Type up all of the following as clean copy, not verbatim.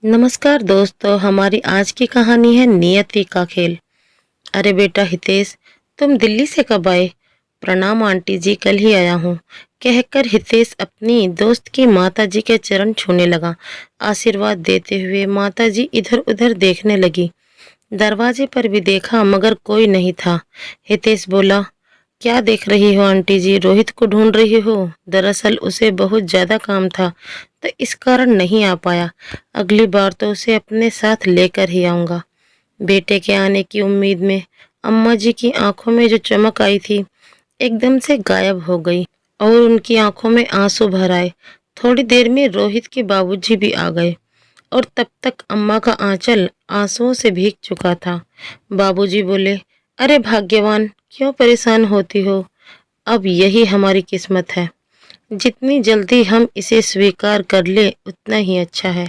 नमस्कार दोस्तों, हमारी आज की कहानी है नियति का खेल। अरे बेटा हितेश, तुम दिल्ली से कब आए? प्रणाम आंटी जी, कल ही आया हूँ, कहकर हितेश अपनी दोस्त की माताजी के चरण छूने लगा। आशीर्वाद देते हुए माताजी इधर उधर देखने लगी। दरवाजे पर भी देखा मगर कोई नहीं था। हितेश बोला, क्या देख रही हो आंटी जी? रोहित को ढूंढ रही हो? दरअसल उसे बहुत ज्यादा काम था तो इस कारण नहीं आ पाया। अगली बार तो उसे अपने साथ लेकर ही आऊंगा। बेटे के आने की उम्मीद में अम्मा जी की आंखों में जो चमक आई थी एकदम से गायब हो गई और उनकी आंखों में आंसू भर आए। थोड़ी देर में रोहित के बाबूजी भी आ गए और तब तक अम्मा का आंचल आंसुओं से भीग चुका था। बाबूजी बोले, अरे भाग्यवान, क्यों परेशान होती हो? अब यही हमारी किस्मत है। जितनी जल्दी हम इसे स्वीकार कर ले उतना ही अच्छा है।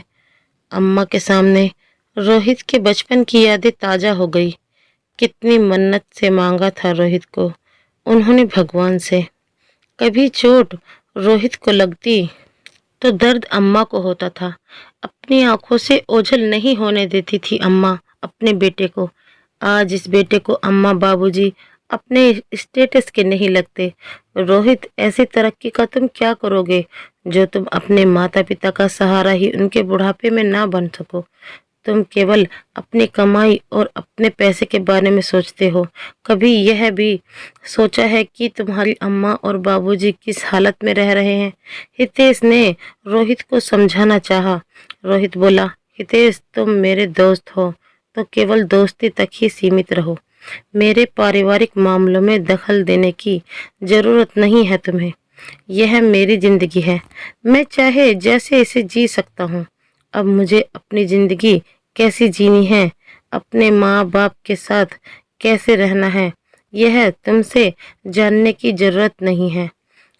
अम्मा के सामने रोहित के बचपन की यादें ताजा हो गई। कितनी मन्नत से मांगा था रोहित को उन्होंने भगवान से। कभी चोट रोहित को लगती तो दर्द अम्मा को होता था। अपनी आंखों से ओझल नहीं होने देती थी अम्मा अपने बेटे को। आज इस बेटे को अम्मा बाबूजी अपने स्टेटस के नहीं लगते। रोहित, ऐसी तरक्की का तुम क्या करोगे जो तुम अपने माता पिता का सहारा ही उनके बुढ़ापे में ना बन सको? तुम केवल अपनी कमाई और अपने पैसे के बारे में सोचते हो। कभी यह भी सोचा है कि तुम्हारी अम्मा और बाबूजी किस हालत में रह रहे हैं? हितेश ने रोहित को समझाना चाहा। रोहित बोला, हितेश, तुम मेरे दोस्त हो तो केवल दोस्ती तक ही सीमित रहो। मेरे पारिवारिक मामलों में दखल देने की जरूरत नहीं है तुम्हें। यह मेरी जिंदगी है, मैं चाहे जैसे इसे जी सकता हूँ। अब मुझे अपनी जिंदगी कैसी जीनी है, अपने माँ बाप के साथ कैसे रहना है, यह तुमसे जानने की जरूरत नहीं है।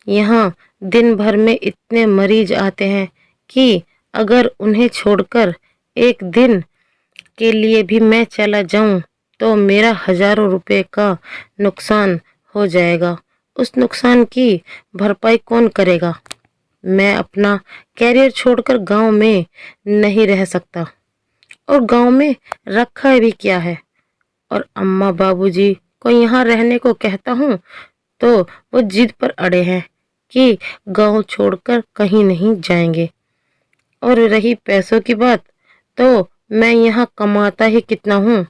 यहाँ दिन भर में इतने मरीज आते हैं कि अगर उन्हें छोड़कर एक दिन के लिए भी मैं चला जाऊं तो मेरा हजारों रुपए का नुकसान हो जाएगा। उस नुकसान की भरपाई कौन करेगा? मैं अपना कैरियर छोड़कर गांव में नहीं रह सकता, और गांव में रखा भी क्या है? और अम्मा बाबूजी को यहाँ रहने को कहता हूँ तो वो जिद पर अड़े हैं कि गांव छोड़कर कहीं नहीं जाएंगे। और रही पैसों की बात, तो मैं यहाँ कमाता ही कितना हूँ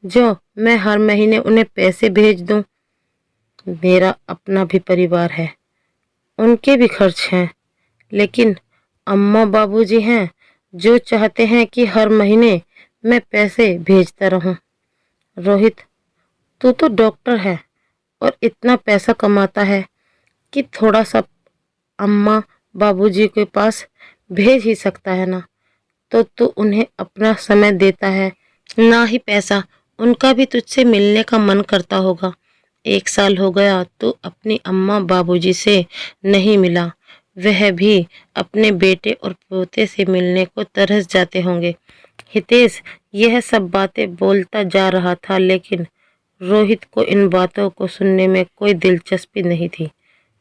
जो मैं हर महीने उन्हें पैसे भेज दूँ? मेरा अपना भी परिवार है, उनके भी खर्च हैं। लेकिन अम्मा बाबूजी हैं जो चाहते हैं कि हर महीने मैं पैसे भेजता रहूं। रोहित, तू तो डॉक्टर है और इतना पैसा कमाता है कि थोड़ा सा अम्मा बाबूजी के पास भेज ही सकता है ना? तो तू उन्हें अपना समय देता है, ना ही पैसा। उनका भी तुझसे मिलने का मन करता होगा। 1 साल हो गया तो अपनी अम्मा बाबूजी से नहीं मिला। वह भी अपने बेटे और पोते से मिलने को तरस जाते होंगे। हितेश यह सब बातें बोलता जा रहा था, लेकिन रोहित को इन बातों को सुनने में कोई दिलचस्पी नहीं थी।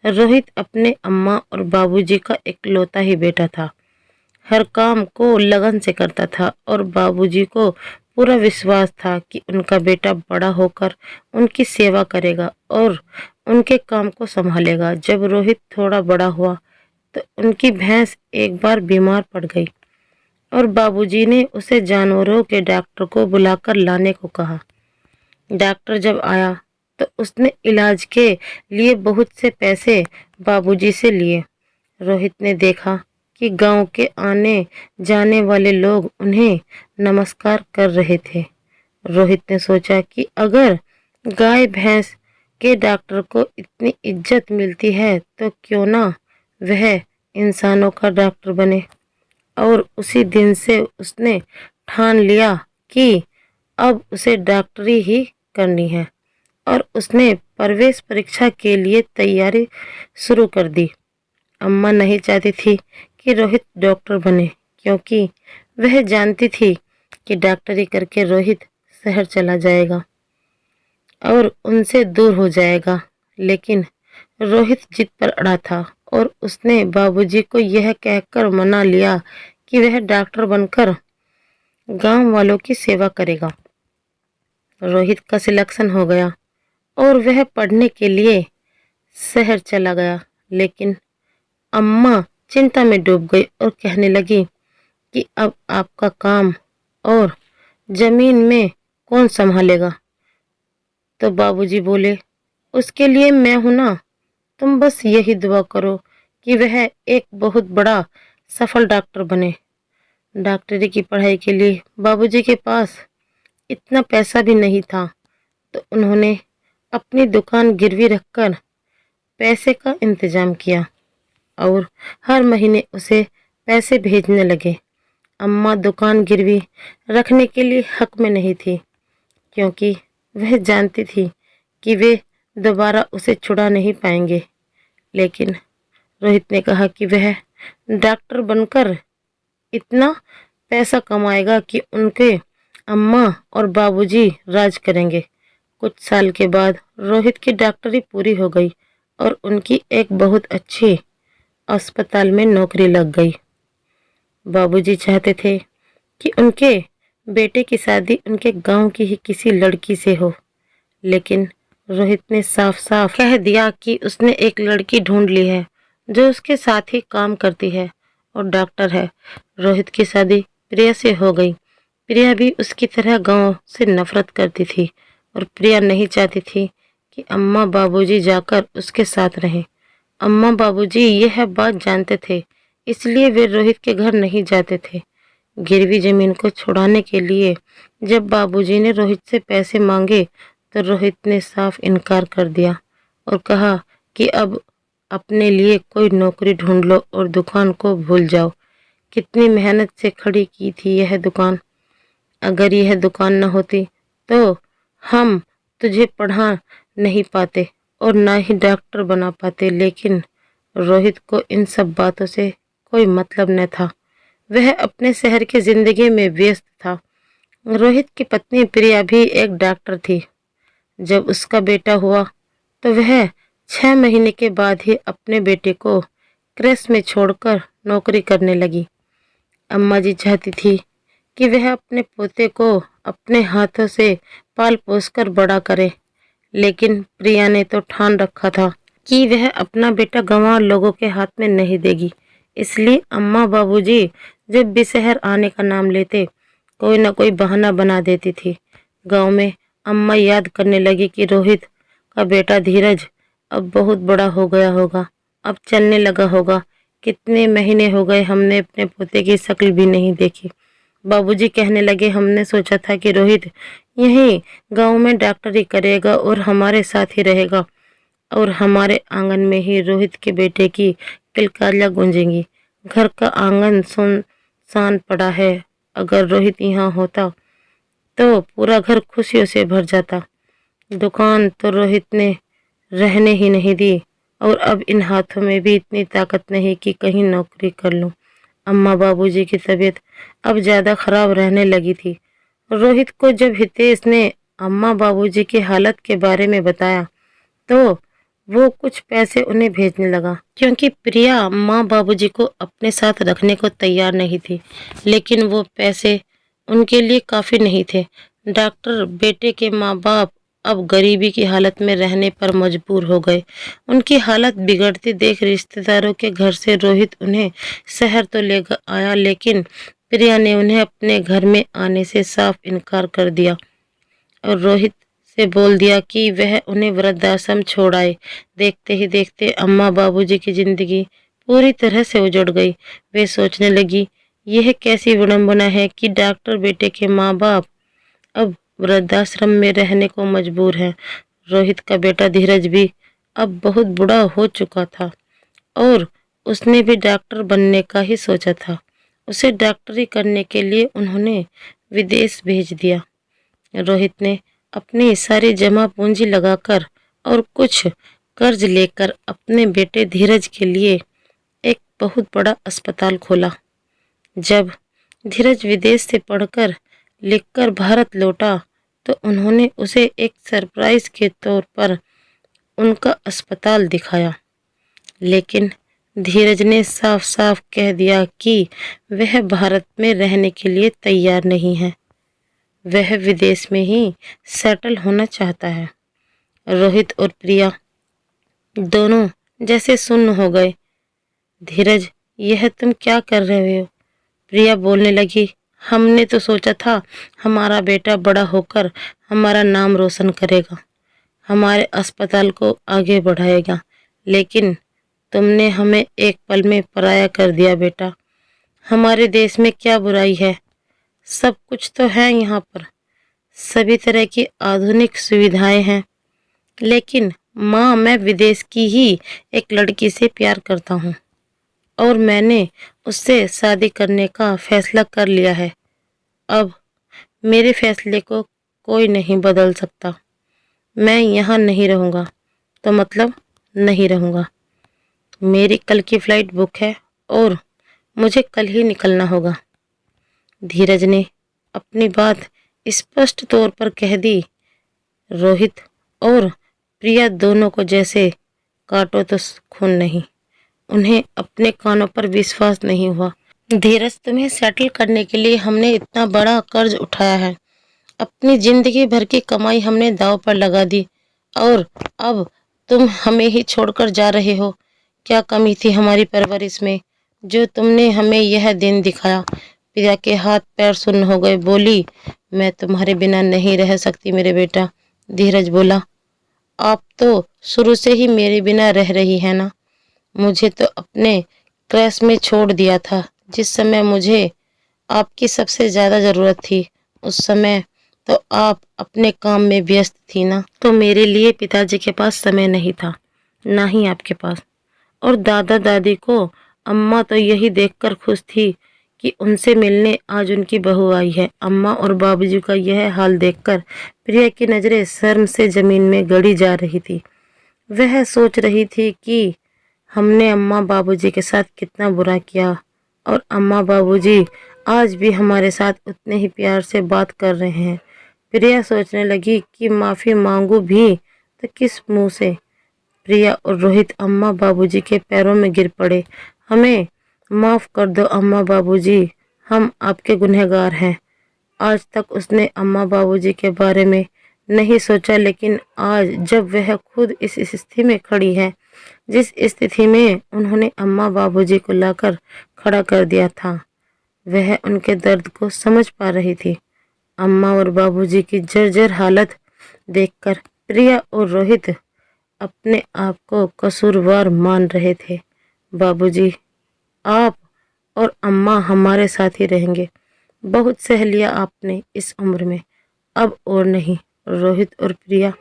रोहित अपने अम्मा और बाबूजी का इकलौता ही बेटा था। हर काम को लगन से करता था और बाबूजी को पूरा विश्वास था कि उनका बेटा बड़ा होकर उनकी सेवा करेगा और उनके काम को संभालेगा। जब रोहित थोड़ा बड़ा हुआ तो उनकी भैंस एक बार बीमार पड़ गई और बाबूजी ने उसे जानवरों के डॉक्टर को बुलाकर लाने को कहा। डॉक्टर जब आया तो उसने इलाज के लिए बहुत से पैसे बाबूजी से लिए। रोहित ने देखा कि गांव के आने जाने वाले लोग उन्हें नमस्कार कर रहे थे। रोहित ने सोचा कि अगर गाय भैंस के डॉक्टर को इतनी इज्जत मिलती है तो क्यों ना वह इंसानों का डॉक्टर बने। और उसी दिन से उसने ठान लिया कि अब उसे डॉक्टरी ही करनी है और उसने प्रवेश परीक्षा के लिए तैयारी शुरू कर दी। अम्मा नहीं चाहती थी कि रोहित डॉक्टर बने, क्योंकि वह जानती थी कि डॉक्टरी करके रोहित शहर चला जाएगा और उनसे दूर हो जाएगा। लेकिन रोहित जिद पर अड़ा था और उसने बाबूजी को यह कहकर मना लिया कि वह डॉक्टर बनकर गांव वालों की सेवा करेगा। रोहित का सिलेक्शन हो गया और वह पढ़ने के लिए शहर चला गया। लेकिन अम्मा चिंता में डूब गई और कहने लगी कि अब आपका काम और जमीन में कौन संभालेगा। तो बाबूजी बोले, उसके लिए मैं हूं ना, तुम बस यही दुआ करो कि वह एक बहुत बड़ा सफल डॉक्टर बने। डॉक्टरी की पढ़ाई के लिए बाबूजी के पास इतना पैसा भी नहीं था, तो उन्होंने अपनी दुकान गिरवी रखकर पैसे का इंतजाम किया और हर महीने उसे पैसे भेजने लगे। अम्मा दुकान गिरवी रखने के लिए हक में नहीं थी, क्योंकि वह जानती थी कि वे दोबारा उसे छुड़ा नहीं पाएंगे। लेकिन रोहित ने कहा कि वह डॉक्टर बनकर इतना पैसा कमाएगा कि उनके अम्मा और बाबूजी राज करेंगे। कुछ साल के बाद रोहित की डॉक्टरी पूरी हो गई और उनकी एक बहुत अच्छी अस्पताल में नौकरी लग गई। बाबूजी चाहते थे कि उनके बेटे की शादी उनके गांव की ही किसी लड़की से हो, लेकिन रोहित ने साफ साफ कह दिया कि उसने एक लड़की ढूंढ ली है जो उसके साथ ही काम करती है और डॉक्टर है। रोहित की शादी प्रिया से हो गई। प्रिया भी उसकी तरह गांव से नफरत करती थी और प्रिया नहीं चाहती थी कि अम्मा बाबूजी जाकर उसके साथ रहें। अम्मा बाबूजी यह बात जानते थे, इसलिए वे रोहित के घर नहीं जाते थे। गिरवी जमीन को छुड़ाने के लिए जब बाबूजी ने रोहित से पैसे मांगे तो रोहित ने साफ इनकार कर दिया और कहा कि अब अपने लिए कोई नौकरी ढूंढ लो और दुकान को भूल जाओ। कितनी मेहनत से खड़ी की थी यह दुकान। अगर यह दुकान न होती तो हम तुझे पढ़ा नहीं पाते और ना ही डॉक्टर बना पाते। लेकिन रोहित को इन सब बातों से कोई मतलब न था। वह अपने शहर की जिंदगी में व्यस्त था। रोहित की पत्नी प्रिया भी एक डॉक्टर थी। जब उसका बेटा हुआ तो वह 6 महीने के बाद ही अपने बेटे को क्रेश में छोड़कर नौकरी करने लगी। अम्मा जी चाहती थी कि वह अपने पोते को अपने हाथों से पाल पोस कर बड़ा करे, लेकिन प्रिया ने तो ठान रखा था कि वह अपना बेटा गंवार लोगों के हाथ में नहीं देगी। इसलिए अम्मा बाबूजी जब भी शहर आने का नाम लेते कोई ना कोई बहाना बना देती थी। गांव में अम्मा याद करने लगी कि रोहित का बेटा धीरज अब बहुत बड़ा हो गया होगा, अब चलने लगा होगा। कितने महीने हो गए हमने अपने पोते की शक्ल भी नहीं देखी। बाबूजी कहने लगे, हमने सोचा था कि रोहित यहीं गांव में डॉक्टरी करेगा और हमारे साथ ही रहेगा और हमारे आंगन में ही रोहित के बेटे की किलकारियां गूंजेंगी। घर का आंगन सुनसान पड़ा है। अगर रोहित यहाँ होता तो पूरा घर खुशियों से भर जाता। दुकान तो रोहित ने रहने ही नहीं दी और अब इन हाथों में भी इतनी ताकत नहीं कि कहीं नौकरी कर लूं। अम्मा बाबूजी की तबीयत अब ज़्यादा खराब रहने लगी थी। रोहित को जब हितेश ने अम्मा बाबूजी की हालत के बारे में बताया तो वो कुछ पैसे उन्हें भेजने लगा, क्योंकि प्रिया माँ बाबूजी को अपने साथ रखने को तैयार नहीं थी। लेकिन वो पैसे उनके लिए काफ़ी नहीं थे। डॉक्टर बेटे के माँ बाप अब गरीबी की हालत में रहने पर मजबूर हो गए। उनकी हालत बिगड़ती देख रिश्तेदारों के घर से रोहित उन्हें शहर तो ले आया, लेकिन प्रिया ने उन्हें अपने घर में आने से साफ इनकार कर दिया और रोहित से बोल दिया कि वह उन्हें वृद्धाश्रम छोड़ आए। देखते ही देखते अम्मा बाबूजी की जिंदगी पूरी तरह से उजड़ गई। वे सोचने लगी, यह कैसी विडंबना है कि डॉक्टर बेटे के माँ बाप अब वृद्धाश्रम में रहने को मजबूर हैं। रोहित का बेटा धीरज भी अब बहुत बूढ़ा हो चुका था और उसने भी डॉक्टर बनने का ही सोचा था। उसे डॉक्टरी करने के लिए उन्होंने विदेश भेज दिया। रोहित ने अपनी सारी जमा पूंजी लगाकर और कुछ कर्ज लेकर अपने बेटे धीरज के लिए एक बहुत बड़ा अस्पताल खोला। जब धीरज विदेश से पढ़कर लिखकर भारत लौटा तो उन्होंने उसे एक सरप्राइज के तौर पर उनका अस्पताल दिखाया। लेकिन धीरज ने साफ साफ कह दिया कि वह भारत में रहने के लिए तैयार नहीं है, वह विदेश में ही सेटल होना चाहता है। रोहित और प्रिया दोनों जैसे सुन्न हो गए। धीरज, यह तुम क्या कर रहे हो? प्रिया बोलने लगी। हमने तो सोचा था हमारा बेटा बड़ा होकर हमारा नाम रोशन करेगा, हमारे अस्पताल को आगे बढ़ाएगा, लेकिन तुमने हमें एक पल में पराया कर दिया बेटा। हमारे देश में क्या बुराई है? सब कुछ तो है यहाँ पर, सभी तरह की आधुनिक सुविधाएं हैं, लेकिन माँ, मैं विदेश की ही एक लड़की से प्यार करता हूँ और मैंने उससे शादी करने का फैसला कर लिया है। अब मेरे फैसले को कोई नहीं बदल सकता। मैं यहाँ नहीं रहूँगा। तो मतलब नहीं रहूँगा। मेरी कल की फ्लाइट बुक है और मुझे कल ही निकलना होगा। धीरज ने अपनी बात स्पष्ट तौर पर कह दी। रोहित और प्रिया दोनों को जैसे काटो तो खून नहीं, उन्हें अपने कानों पर विश्वास नहीं हुआ। धीरज, तुम्हें सेटल करने के लिए हमने इतना बड़ा कर्ज उठाया है, अपनी जिंदगी भर की कमाई हमने दांव पर लगा दी और अब तुम हमें ही छोड़कर जा रहे हो। क्या कमी थी हमारी परवरिश में जो तुमने हमें यह दिन दिखाया? प्रिया के हाथ पैर सुन्न हो गए। बोली, मैं तुम्हारे बिना नहीं रह सकती मेरे बेटा। धीरज बोला, आप तो शुरू से ही मेरे बिना रह रही है ना। मुझे तो अपने क्रैश में छोड़ दिया था जिस समय मुझे आपकी सबसे ज़्यादा ज़रूरत थी। उस समय तो आप अपने काम में व्यस्त थी ना, तो मेरे लिए पिताजी के पास समय नहीं था, ना ही आपके पास। और दादा दादी को अम्मा तो यही देखकर खुश थी कि उनसे मिलने आज उनकी बहू आई है। अम्मा और बाबूजी का यह हाल देखकर प्रिया की नज़रें शर्म से ज़मीन में गड़ी जा रही थी। वह सोच रही थी कि हमने अम्मा बाबूजी के साथ कितना बुरा किया और अम्मा बाबूजी आज भी हमारे साथ उतने ही प्यार से बात कर रहे हैं। प्रिया सोचने लगी कि माफ़ी मांगू भी तो किस मुंह से। प्रिया और रोहित अम्मा बाबूजी के पैरों में गिर पड़े। हमें माफ़ कर दो अम्मा बाबूजी, हम आपके गुनहगार हैं। आज तक उसने अम्मा बाबूजी के बारे में नहीं सोचा, लेकिन आज जब वह खुद इस स्थिति में खड़ी है जिस स्थिति में उन्होंने अम्मा बाबूजी को लाकर खड़ा कर दिया था, वह उनके दर्द को समझ पा रही थी। अम्मा और बाबूजी की जर्जर हालत देखकर प्रिया और रोहित अपने आप को कसूरवार मान रहे थे। बाबूजी, आप और अम्मा हमारे साथ ही रहेंगे। बहुत सह लिया आपने इस उम्र में, अब और नहीं। रोहित और प्रिया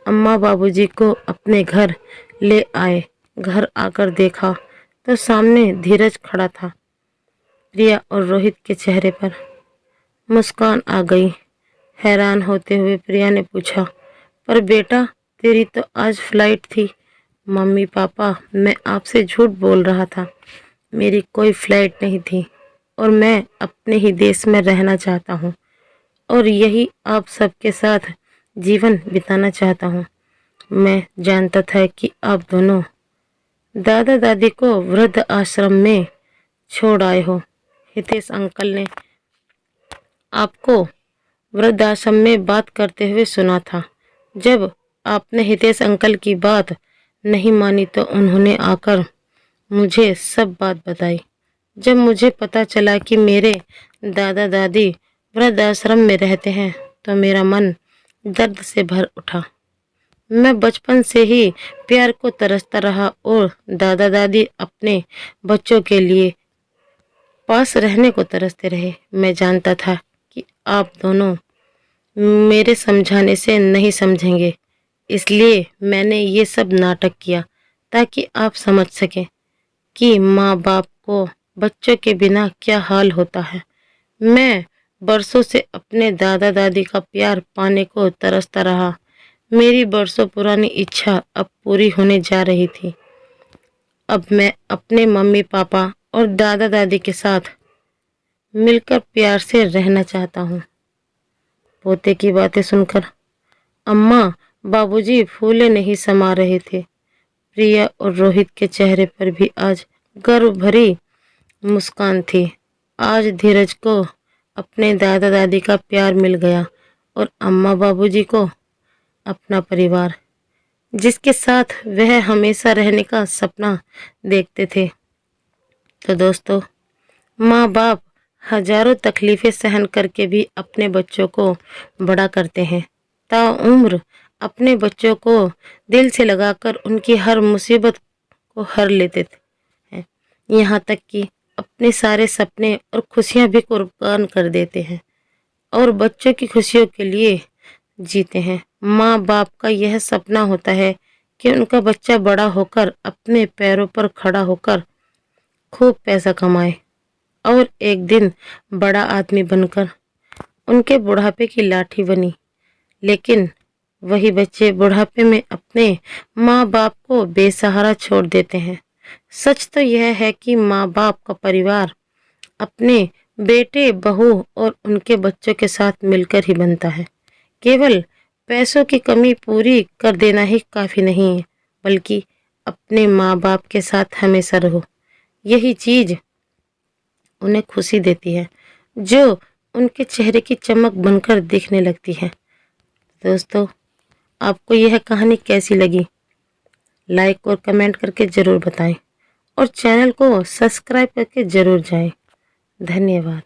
अम्मा बाबूजी को अपने घर ले आए। घर आकर देखा तो सामने धीरज खड़ा था। प्रिया और रोहित के चेहरे पर मुस्कान आ गई। हैरान होते हुए प्रिया ने पूछा, पर बेटा, तेरी तो आज फ्लाइट थी। मम्मी पापा, मैं आपसे झूठ बोल रहा था, मेरी कोई फ्लाइट नहीं थी और मैं अपने ही देश में रहना चाहता हूँ और यही आप सबके साथ जीवन बिताना चाहता हूँ। मैं जानता था कि आप दोनों दादा दादी को वृद्ध आश्रम में छोड़ आए हो। हितेश अंकल ने आपको वृद्धाश्रम में बात करते हुए सुना था। जब आपने हितेश अंकल की बात नहीं मानी तो उन्होंने आकर मुझे सब बात बताई। जब मुझे पता चला कि मेरे दादा दादी वृद्धाश्रम में रहते हैं तो मेरा मन दर्द से भर उठा। मैं बचपन से ही प्यार को तरसता रहा और दादा दादी अपने बच्चों के लिए पास रहने को तरसते रहे। मैं जानता था कि आप दोनों मेरे समझाने से नहीं समझेंगे, इसलिए मैंने ये सब नाटक किया ताकि आप समझ सकें कि माँ बाप को बच्चों के बिना क्या हाल होता है। मैं बरसों से अपने दादा दादी का प्यार पाने को तरसता रहा। मेरी बरसों पुरानी इच्छा अब पूरी होने जा रही थी। अब मैं अपने मम्मी पापा और दादा दादी के साथ मिलकर प्यार से रहना चाहता हूँ। पोते की बातें सुनकर अम्मा बाबूजी फूले नहीं समा रहे थे। प्रिया और रोहित के चेहरे पर भी आज गर्व भरी मुस्कान थी। आज धीरज को अपने दादा दादी का प्यार मिल गया और अम्मा बाबूजी को अपना परिवार, जिसके साथ वह हमेशा रहने का सपना देखते थे। तो दोस्तों, माँ बाप हजारों तकलीफें सहन करके भी अपने बच्चों को बड़ा करते हैं। ताउम्र अपने बच्चों को दिल से लगाकर उनकी हर मुसीबत को हर लेते हैं, यहाँ तक कि अपने सारे सपने और खुशियाँ भी कुर्बान कर देते हैं और बच्चों की खुशियों के लिए जीते हैं। माँ बाप का यह सपना होता है कि उनका बच्चा बड़ा होकर अपने पैरों पर खड़ा होकर खूब पैसा कमाए और एक दिन बड़ा आदमी बनकर उनके बुढ़ापे की लाठी बनी। लेकिन वही बच्चे बुढ़ापे में अपने माँ बाप को बेसहारा छोड़ देते हैं। सच तो यह है कि माँ बाप का परिवार अपने बेटे बहू और उनके बच्चों के साथ मिलकर ही बनता है। केवल पैसों की कमी पूरी कर देना ही काफ़ी नहीं है, बल्कि अपने माँ बाप के साथ हमेशा रहो। यही चीज़ उन्हें खुशी देती है, जो उनके चेहरे की चमक बनकर दिखने लगती है। दोस्तों, आपको यह कहानी कैसी लगी? लाइक और कमेंट करके ज़रूर बताएं और चैनल को सब्सक्राइब करके ज़रूर जाएं। धन्यवाद।